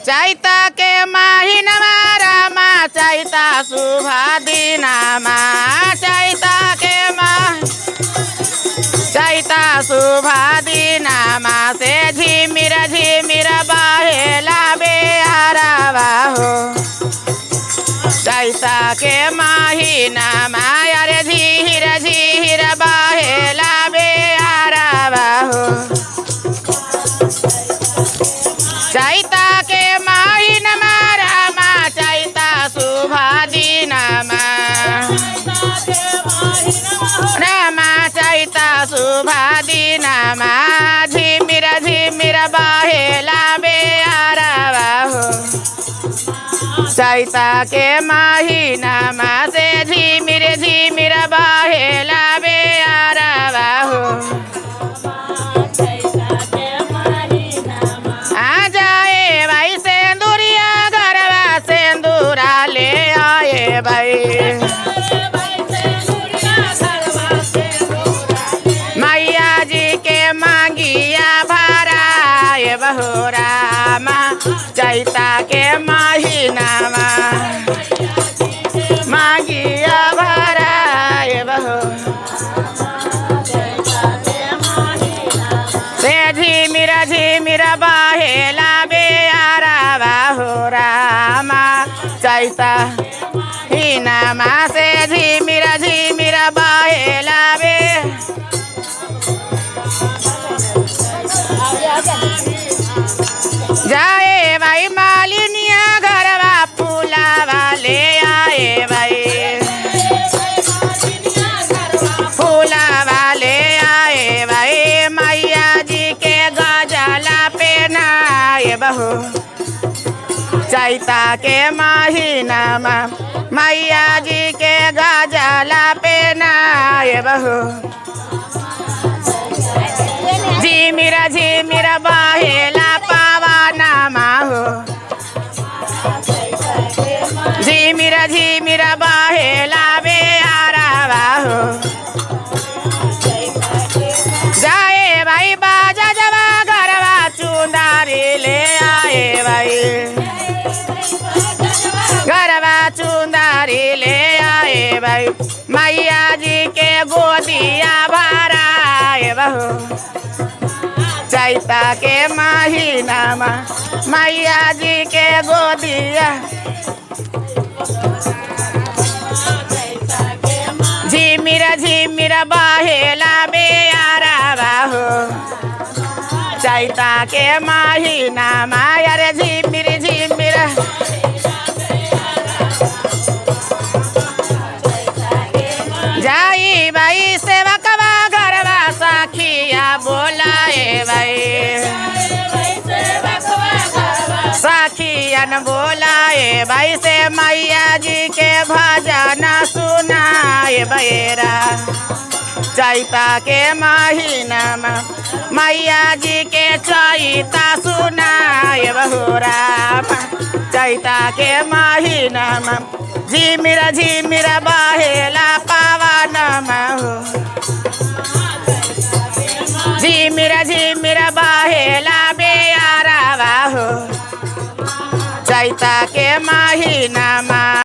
चैता के महीनमा रामा चैता शुभा दिनमा चैता शुभा दिनमा से झिमिर झिमिर बहेला बेहरावा हो। चैता के महीनमा अरे झिहिर झिहिर बहेला बेहरावा हो। चैता के महीनमा रामा चैता शुभा दिनमा रामा चैता शुभा दिनमा झिमिर झिमिर बहेला बेहरावा हो। चैता के महीनमा से झिमिर झिमिर बहेला बेहरावा हो। भाई मैया जी के मांगिया भराए बहो रामा चैता के महीनामा मांगिया भराए बहो। से झिमिर झिमिर बहेला बेहरावा हो रामा चैता नमा से झिमिर झिमिर बहेला बे। जाए भाई मालिनिया घरवा फूलावा ले आए भाई फूलावा ले आए भाई मैया जी के गजला पहनाए बहू। चैता के महीनामा मैया जी के गजला पहनाए बहू। झिमिर झिमिर बहेला पवनमा हो। झिमिर झिमिर बहेला बेहरावा हो। जाए भाई बाजा जवा घरवा चुंदारी ले आए भाई घरवा चुंदारी ले आए भाई मैया जी के गोदिया भराए बहू। चैता के महीनामा मैया जी के गोदिया झिमिर झिमिर बहेला बेहरावा हो। चैता के महीनामा अरे झिमिर झिमिर जाई भाई सेवकवा घरवा साखिया बोलाए भाई साखियन बोलाए भाई से मैया जी के भजन सुनाए बेरा। चैता के महीनामा मैया जी के चैता सुनाए बहू रामा। चैता के महीनामा झिमिर झिमिर बहेला पवनमा हो। झिमिर झिमिर बहेला बेहरावा हो। चैता के महीनामा